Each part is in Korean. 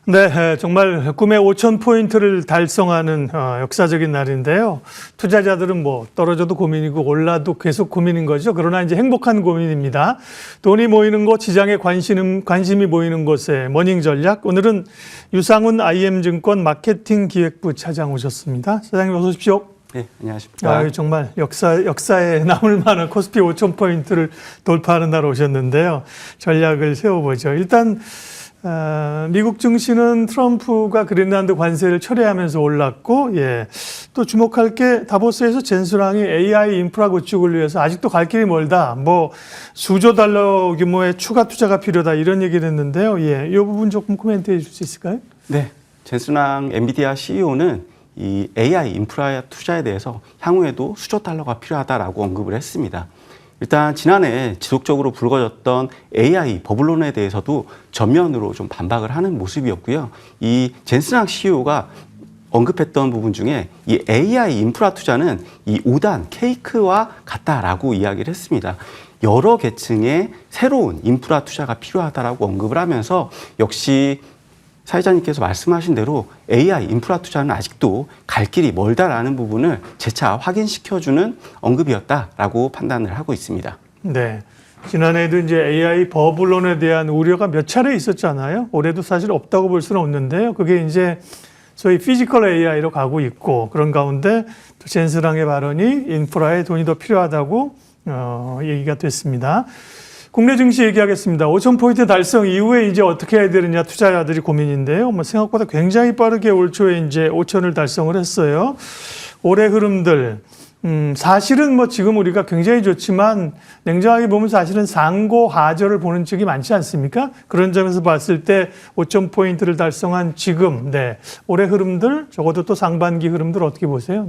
네, 정말 꿈의 5,000포인트를 달성하는 역사적인 날인데요. 투자자들은 뭐 떨어져도 고민이고 올라도 계속 고민인 거죠. 그러나 이제 행복한 고민입니다. 돈이 모이는 곳, 시장에 관심이 모이는 곳에 머닝 전략. 오늘은 유상훈 IM증권 마케팅 기획부 차장 오셨습니다. 차장님 어서 오십시오. 네, 안녕하십니까. 정말 역사에 남을 만한 코스피 5,000포인트를 돌파하는 날 오셨는데요. 전략을 세워보죠. 일단 미국 증시는 트럼프가 그린란드 관세를 철회하면서 올랐고, 또 주목할 게 다보스에서 젠스랑이 AI 인프라 구축을 위해서 아직도 갈 길이 멀다. 뭐 수조 달러 규모의 추가 투자가 필요다 이런 얘기를 했는데요. 이 부분 조금 코멘트해 줄 수 있을까요? 네, 젠스랑 엔비디아 CEO는 이 AI 인프라 투자에 대해서 향후에도 수조 달러가 필요하다라고 언급을 했습니다. 일단 지난해 지속적으로 불거졌던 AI 버블론에 대해서도 전면으로 좀 반박을 하는 모습이었고요. 이 젠스랑 CEO가 언급했던 부분 중에 이 AI 인프라 투자는 이 5단 케이크와 같다라고 이야기를 했습니다. 여러 계층의 새로운 인프라 투자가 필요하다라고 언급을 하면서 역시 사회자님께서 말씀하신 대로 AI 인프라 투자는 아직도 갈 길이 멀다라는 부분을 재차 확인시켜주는 언급이었다라고 판단을 하고 있습니다. 네. 지난해에도 이제 AI 버블론에 대한 우려가 몇 차례 있었잖아요. 올해도 사실 없다고 볼 수는 없는데요. 그게 이제 소위 피지컬 AI로 가고 있고, 그런 가운데 또 젠스랑의 발언이 인프라에 돈이 더 필요하다고 얘기가 됐습니다. 국내 증시 얘기하겠습니다. 5,000포인트 달성 이후에 이제 어떻게 해야 되느냐 투자자들이 고민인데요. 뭐 생각보다 굉장히 빠르게 올 초에 이제 5,000을 달성을 했어요. 올해 흐름들. 사실은 뭐 지금 우리가 굉장히 좋지만 냉정하게 보면 사실은 상고 하저를 보는 측이 많지 않습니까? 그런 점에서 봤을 때 5,000포인트를 달성한 지금, 올해 흐름들, 적어도 또 상반기 흐름들 어떻게 보세요?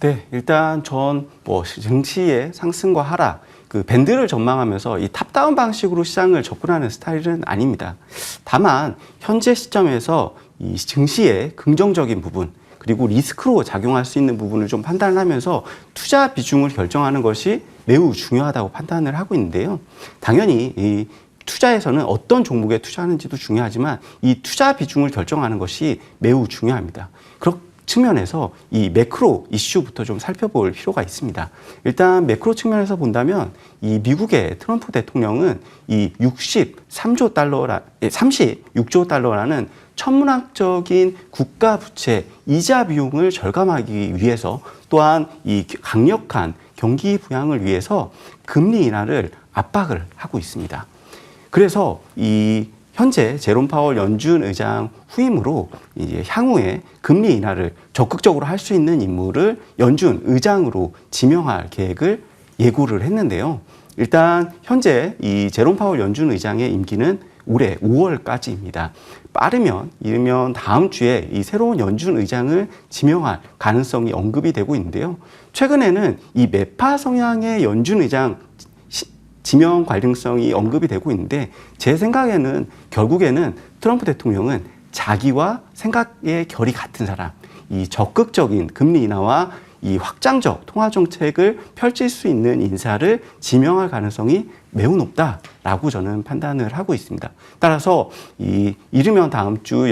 네, 일단 전 뭐 증시의 상승과 하락, 그 밴드를 전망하면서 이 탑다운 방식으로 시장을 접근하는 스타일은 아닙니다. 다만 현재 시점에서 이 증시의 긍정적인 부분 그리고 리스크로 작용할 수 있는 부분을 좀 판단을 하면서 투자 비중을 결정하는 것이 매우 중요하다고 판단을 하고 있는데요. 당연히 이 투자에서는 어떤 종목에 투자하는지도 중요하지만 이 투자 비중을 결정하는 것이 매우 중요합니다. 그렇기 측면에서 이 매크로 이슈부터 좀 살펴볼 필요가 있습니다. 일단 매크로 측면에서 본다면 이 미국의 트럼프 대통령은 이 36조 달러라는 천문학적인 국가 부채 이자 비용을 절감하기 위해서 또한 이 강력한 경기 부양을 위해서 금리 인하를 압박을 하고 있습니다. 그래서 이 현재 제롬 파월 연준 의장 후임으로 이제 향후에 금리 인하를 적극적으로 할 수 있는 인물을 연준 의장으로 지명할 계획을 예고를 했는데요. 일단 현재 이 제롬 파월 연준 의장의 임기는 올해 5월까지입니다. 빠르면 이르면 다음 주에 이 새로운 연준 의장을 지명할 가능성이 언급이 되고 있는데요. 최근에는 이 매파 성향의 연준 의장 지명 관련성이 언급이 되고 있는데 제 생각에는 결국에는 트럼프 대통령은 자기와 생각의 결이 같은 사람, 이 적극적인 금리 인하와 이 확장적 통화 정책을 펼칠 수 있는 인사를 지명할 가능성이 매우 높다라고 저는 판단을 하고 있습니다. 따라서 이르면 다음 주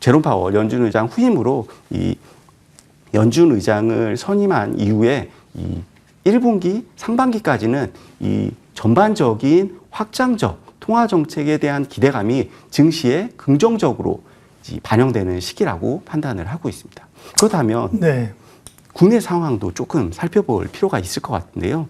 제롬 파월 연준 의장 후임으로 이 연준 의장을 선임한 이후에 이 1분기, 상반기까지는 이 전반적인 확장적 통화 정책에 대한 기대감이 증시에 긍정적으로 반영되는 시기라고 판단을 하고 있습니다. 그렇다면 국내 상황도 조금 살펴볼 필요가 있을 것 같은데요.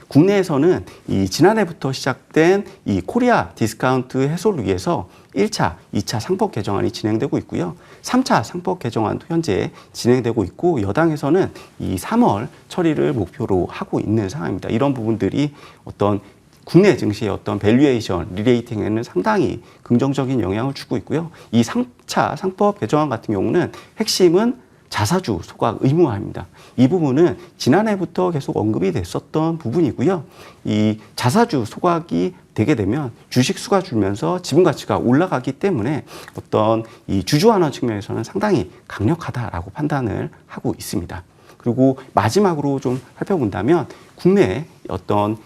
국내에서는 이 지난해부터 시작된 이 코리아 디스카운트 해소를 위해서 1차, 2차 상법 개정안이 진행되고 있고요. 3차 상법 개정안도 현재 진행되고 있고 여당에서는 이 3월 처리를 목표로 하고 있는 상황입니다. 이런 부분들이 어떤 국내 증시의 어떤 밸류에이션, 리레이팅에는 상당히 긍정적인 영향을 주고 있고요. 이 3차 상법 개정안 같은 경우는 핵심은 자사주 소각 의무화입니다. 이 부분은 지난해부터 계속 언급이 됐었던 부분이고요. 이 자사주 소각이 되게 되면 주식 수가 줄면서 지분 가치가 올라가기 때문에 어떤 이 주주 환원 측면에서는 상당히 강력하다라고 판단을 하고 있습니다. 그리고 마지막으로 좀 살펴본다면 국내 어떤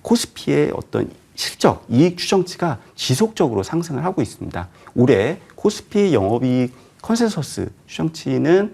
코스피의 어떤 실적, 이익 추정치가 지속적으로 상승을 하고 있습니다. 올해 코스피 영업이익 컨센서스 추정치는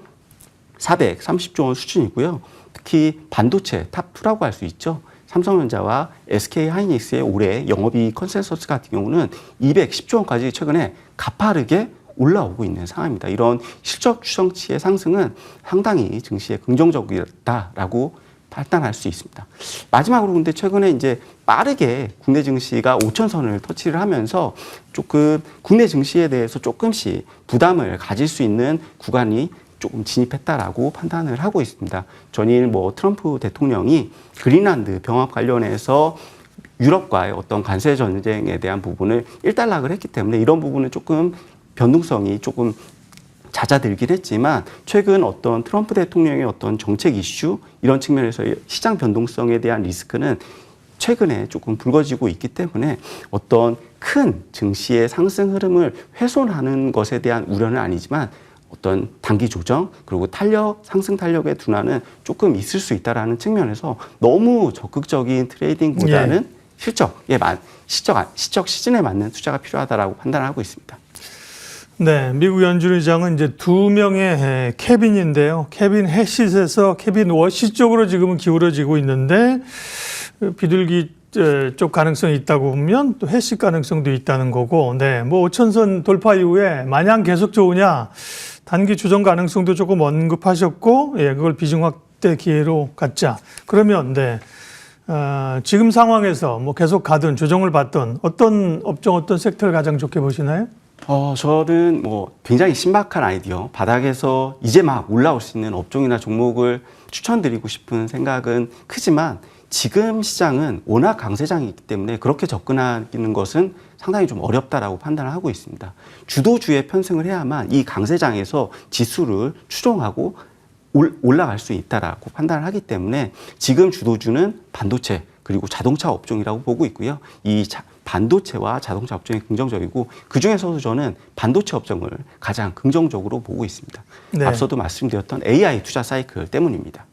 430조 원 수준이고요. 특히 반도체 탑2라고 할 수 있죠. 삼성전자와 SK하이닉스의 올해 영업이익 컨센서스 같은 경우는 210조 원까지 최근에 가파르게 올라오고 있는 상황입니다. 이런 실적 추정치의 상승은 상당히 증시에 긍정적이다라고 판단할 수 있습니다. 마지막으로 근데 최근에 이제 빠르게 국내 증시가 5천선을 터치를 하면서 조금 국내 증시에 대해서 조금씩 부담을 가질 수 있는 구간이 조금 진입했다라고 판단을 하고 있습니다. 전일 트럼프 대통령이 그린란드 병합 관련해서 유럽과의 어떤 관세 전쟁에 대한 부분을 일단락을 했기 때문에 이런 부분은 조금 변동성이 조금 잦아들긴 했지만 최근 어떤 트럼프 대통령의 어떤 정책 이슈 이런 측면에서 시장 변동성에 대한 리스크는 최근에 조금 불거지고 있기 때문에 어떤 큰 증시의 상승 흐름을 훼손하는 것에 대한 우려는 아니지만 어떤 단기 조정 그리고 상승 탄력의 둔화는 조금 있을 수 있다라는 측면에서 너무 적극적인 트레이딩보다는 시적 시즌에 맞는 투자가 필요하다라고 판단하고 있습니다. 네, 미국 연준 의장은 이제 두 명의 케빈인데요. 케빈 해시에서 케빈 워시 쪽으로 지금은 기울어지고 있는데 비둘기 쪽 가능성이 있다고 보면 또 해시 가능성도 있다는 거고, 네, 5천선 돌파 이후에 마냥 계속 좋으냐 단기 조정 가능성도 조금 언급하셨고, 예, 그걸 비중 확대 기회로 갖자. 그러면 네. 지금 상황에서 계속 가든 조정을 받든 어떤 업종, 어떤 섹터를 가장 좋게 보시나요? 저는 굉장히 신박한 아이디어, 바닥에서 이제 막 올라올 수 있는 업종이나 종목을 추천드리고 싶은 생각은 크지만 지금 시장은 워낙 강세장이 있기 때문에 그렇게 접근하는 것은 상당히 좀 어렵다라고 판단을 하고 있습니다. 주도주의 편승을 해야만 이 강세장에서 지수를 추종하고 올라갈 수 있다라고 판단을 하기 때문에 지금 주도주는 반도체 그리고 자동차 업종이라고 보고 있고요. 이 반도체와 자동차 업종이 긍정적이고 그중에서도 저는 반도체 업종을 가장 긍정적으로 보고 있습니다. 네. 앞서도 말씀드렸던 AI 투자 사이클 때문입니다.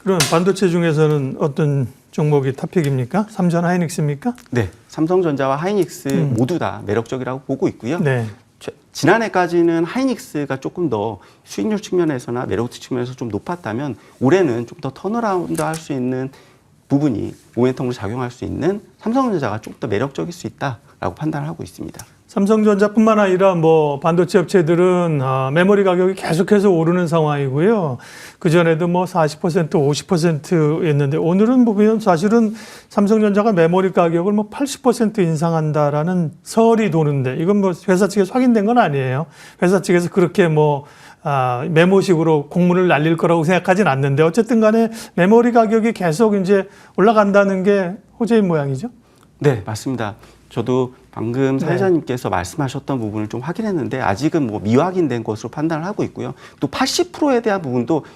그럼 반도체 중에서는 어떤 종목이 탑픽입니까? 삼전 하이닉스입니까? 네, 삼성전자와 하이닉스 모두 다 매력적이라고 보고 있고요. 네. 지난해까지는 하이닉스가 조금 더 수익률 측면에서나 매력도 측면에서 좀 높았다면 올해는 좀 더 턴어라운드 할 수 있는 부분이 모멘텀으로 작용할 수 있는 삼성전자가 좀 더 매력적일 수 있다라고 판단을 하고 있습니다. 삼성전자뿐만 아니라 반도체 업체들은 메모리 가격이 계속해서 오르는 상황이고요. 그전에도 40%, 50%였는데 오늘은 보면 사실은 삼성전자가 메모리 가격을 80% 인상한다라는 설이 도는데 이건 회사 측에서 확인된 건 아니에요. 회사 측에서 그렇게 메모식으로 공문을 날릴 거라고 생각하진 않는데 어쨌든 간에 메모리 가격이 계속 이제 올라간다는 게 호재인 모양이죠. 네, 맞습니다. 저도 방금 사회자님께서 말씀하셨던 부분을 좀 확인했는데 아직은 미확인된 것으로 판단을 하고 있고요. 또 80%에 대한 부분도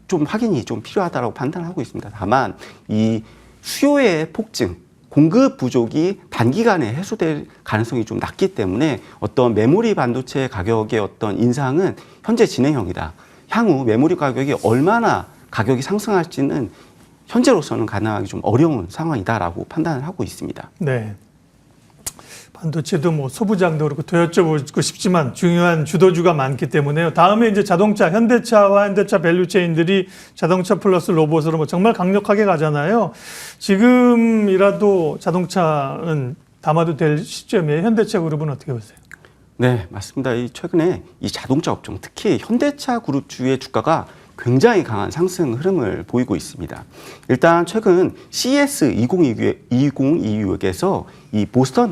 좀 확인이 좀 필요하다고 판단하고 있습니다. 다만 이 수요의 폭증, 공급 부족이 단기간에 해소될 가능성이 좀 낮기 때문에 어떤 메모리 반도체 가격의 어떤 인상은 현재 진행형이다. 향후 메모리 가격이 얼마나 가격이 상승할지는 현재로서는 가능하기 좀 어려운 상황이다라고 판단을 하고 있습니다. 네. 반도체도 소부장도 그렇고 더 여쭤보고 싶지만 중요한 주도주가 많기 때문에요. 다음에 이제 자동차, 현대차와 현대차 밸류체인들이 자동차 플러스 로봇으로 정말 강력하게 가잖아요. 지금이라도 자동차는 담아도 될 시점이에요. 현대차 그룹은 어떻게 보세요? 네, 맞습니다. 최근에 이 자동차 업종, 특히 현대차 그룹주의 주가가 굉장히 강한 상승 흐름을 보이고 있습니다. 일단 최근 CES 2022에서 이 보스턴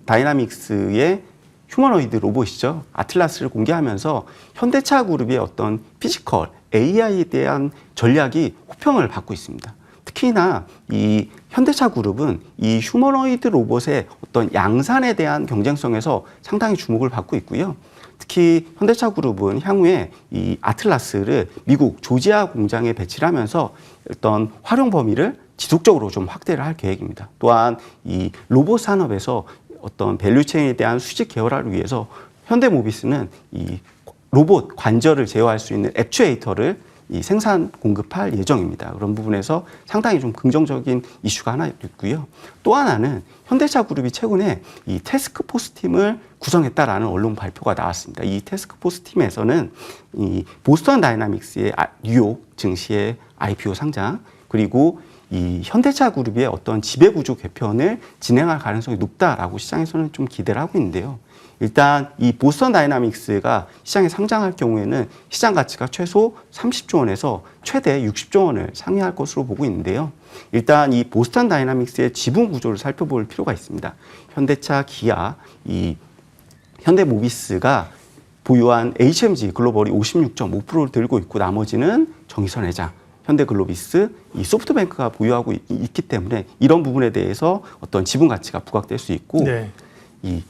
다이나믹스의 휴머노이드 로봇이죠. 아틀라스를 공개하면서 현대차 그룹의 어떤 피지컬 AI에 대한 전략이 호평을 받고 있습니다. 특히나 이 현대차 그룹은 이 휴머노이드 로봇의 어떤 양산에 대한 경쟁성에서 상당히 주목을 받고 있고요. 특히 현대차 그룹은 향후에 이 아틀라스를 미국 조지아 공장에 배치를 하면서 어떤 활용 범위를 지속적으로 좀 확대를 할 계획입니다. 또한 이 로봇 산업에서 어떤 밸류체인에 대한 수직 계열화를 위해서 현대모비스는 이 로봇 관절을 제어할 수 있는 액추에이터를 이 생산 공급할 예정입니다. 그런 부분에서 상당히 좀 긍정적인 이슈가 하나 있고요. 또 하나는 현대차 그룹이 최근에 이 태스크포스 팀을 구성했다라는 언론 발표가 나왔습니다. 이 태스크포스 팀에서는 이 보스턴 다이나믹스의 뉴욕 증시의 IPO 상장, 그리고 이 현대차 그룹의 어떤 지배구조 개편을 진행할 가능성이 높다라고 시장에서는 좀 기대를 하고 있는데요. 일단 이 보스턴 다이나믹스가 시장에 상장할 경우에는 시장 가치가 최소 30조 원에서 최대 60조 원을 상회할 것으로 보고 있는데요. 일단 이 보스턴 다이나믹스의 지분 구조를 살펴볼 필요가 있습니다. 현대차, 기아, 이 현대모비스가 보유한 HMG 글로벌이 56.5%를 들고 있고, 나머지는 정의선 회장, 현대글로비스, 이 소프트뱅크가 보유하고 있기 때문에 이런 부분에 대해서 어떤 지분 가치가 부각될 수 있고, 네. 이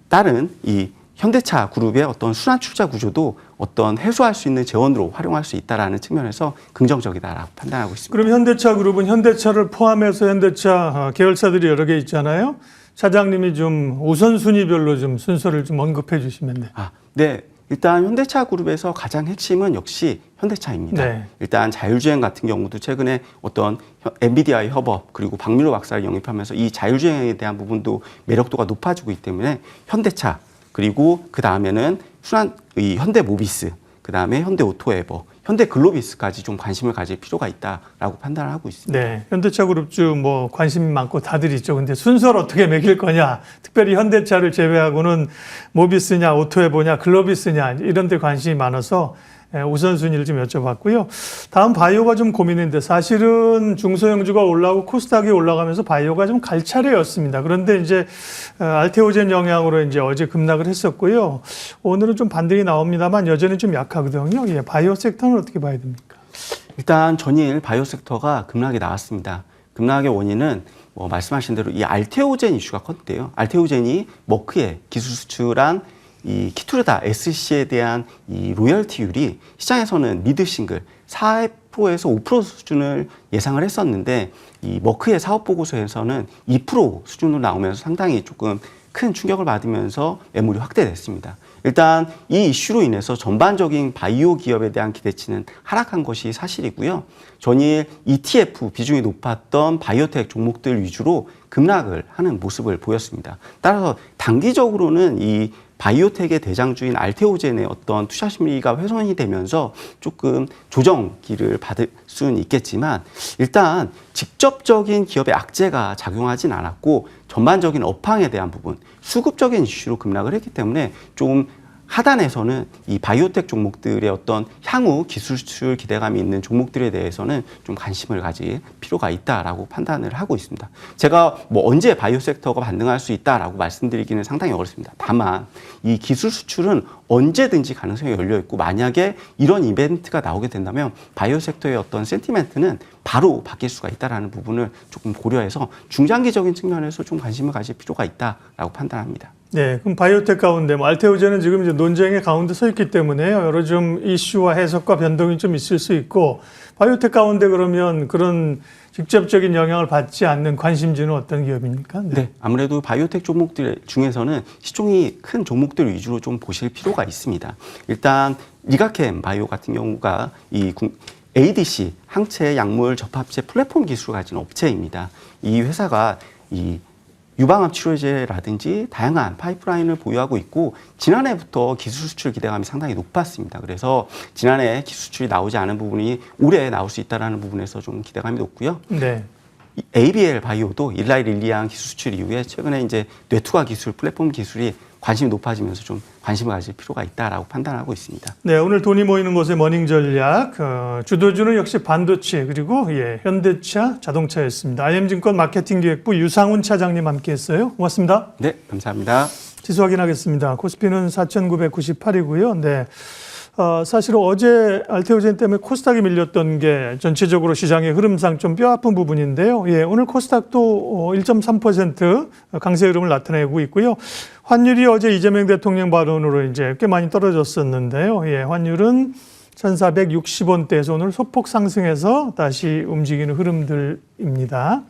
다른 이 현대차 그룹의 어떤 순환 출자 구조도 어떤 해소할 수 있는 재원으로 활용할 수 있다라는 측면에서 긍정적이다라고 판단하고 있습니다. 그럼 현대차 그룹은 현대차를 포함해서 현대차 계열사들이 여러 개 있잖아요. 차장님이 좀 우선순위별로 좀 순서를 좀 언급해 주시면 돼요. 네. 일단 현대차 그룹에서 가장 핵심은 역시 현대차입니다. 네. 일단 자율주행 같은 경우도 최근에 어떤 엔비디아의 협업, 그리고 박민호 박사를 영입하면서 이 자율주행에 대한 부분도 매력도가 높아지고 있기 때문에 현대차, 그리고 그 다음에는 이 현대모비스, 그 다음에 현대오토에버, 현대글로비스까지 좀 관심을 가질 필요가 있다라고 판단을 하고 있습니다. 네, 현대차 그룹주 뭐 관심 많고 다들 있죠. 근데 순서를 어떻게 매길 거냐, 특별히 현대차를 제외하고는 모비스냐, 오토에버냐, 글로비스냐 이런 데 관심이 많아서 우선순위를 좀 여쭤봤고요. 다음 바이오가 좀 고민인데, 사실은 중소형주가 올라오고 코스닥이 올라가면서 바이오가 좀 갈 차례였습니다. 그런데 이제 알테오젠 영향으로 이제 어제 급락을 했었고요. 오늘은 좀 반등이 나옵니다만 여전히 좀 약하거든요. 예, 바이오 섹터는 어떻게 봐야 됩니까? 일단 전일 바이오 섹터가 급락이 나왔습니다. 급락의 원인은 말씀하신 대로 이 알테오젠 이슈가 컸는데요. 알테오젠이 머크에 기술 수출한 이 키투르다 SC에 대한 이 로열티율이 시장에서는 미드 싱글 4%에서 5% 수준을 예상을 했었는데, 이 머크의 사업 보고서에서는 2% 수준으로 나오면서 상당히 조금 큰 충격을 받으면서 매물이 확대됐습니다. 일단 이 이슈로 인해서 전반적인 바이오 기업에 대한 기대치는 하락한 것이 사실이고요. 전일 ETF 비중이 높았던 바이오텍 종목들 위주로 급락을 하는 모습을 보였습니다. 따라서 단기적으로는 이 바이오텍의 대장주인 알테오젠의 어떤 투자 심리가 훼손이 되면서 조금 조정기를 받을 수는 있겠지만, 일단 직접적인 기업의 악재가 작용하진 않았고 전반적인 업황에 대한 부분, 수급적인 이슈로 급락을 했기 때문에 좀 하단에서는 이 바이오텍 종목들의 어떤 향후 기술 수출 기대감이 있는 종목들에 대해서는 좀 관심을 가질 필요가 있다라고 판단을 하고 있습니다. 제가 뭐 언제 바이오 섹터가 반등할 수 있다라고 말씀드리기는 상당히 어렵습니다. 다만 이 기술 수출은 언제든지 가능성이 열려 있고, 만약에 이런 이벤트가 나오게 된다면 바이오 섹터의 어떤 센티멘트는 바로 바뀔 수가 있다라는 부분을 조금 고려해서 중장기적인 측면에서 좀 관심을 가질 필요가 있다라고 판단합니다. 네, 그럼 바이오텍 가운데 알테오젠은 지금 이제 논쟁의 가운데 서 있기 때문에 여러 좀 이슈와 해석과 변동이 좀 있을 수 있고, 바이오텍 가운데 그러면 그런 직접적인 영향을 받지 않는 관심주는 어떤 기업입니까? 네, 아무래도 바이오텍 종목들 중에서는 시총이 큰 종목들 위주로 좀 보실 필요가 있습니다. 일단 리가켐 바이오 같은 경우가 이 ADC 항체 약물 접합체 플랫폼 기술을 가진 업체입니다. 이 회사가 이 유방암 치료제라든지 다양한 파이프라인을 보유하고 있고, 지난해부터 기술 수출 기대감이 상당히 높았습니다. 그래서 지난해 기술 수출이 나오지 않은 부분이 올해 나올 수 있다는 부분에서 좀 기대감이 높고요. 네. ABL 바이오도 일라이 릴리안 기술 수출 이후에 최근에 이제 뇌투과 기술, 플랫폼 기술이 관심이 높아지면서 좀 관심을 가질 필요가 있다라고 판단하고 있습니다. 네, 오늘 돈이 모이는 곳의 머닝 전략, 주도주는 역시 반도체, 그리고 현대차, 자동차였습니다. IM증권 마케팅기획부 유상훈 차장님 함께했어요. 고맙습니다. 네, 감사합니다. 지수 확인하겠습니다. 코스피는 4,998이고요. 네. 사실 어제 알테오젠 때문에 코스닥이 밀렸던 게 전체적으로 시장의 흐름상 좀 뼈아픈 부분인데요. 예, 오늘 코스닥도 1.3% 강세 흐름을 나타내고 있고요. 환율이 어제 이재명 대통령 발언으로 이제 꽤 많이 떨어졌었는데요. 예, 환율은 1,460원대에서 오늘 소폭 상승해서 다시 움직이는 흐름들입니다.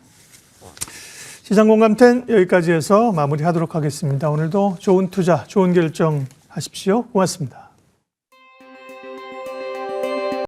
시장공감10 여기까지 해서 마무리하도록 하겠습니다. 오늘도 좋은 투자, 좋은 결정 하십시오. 고맙습니다.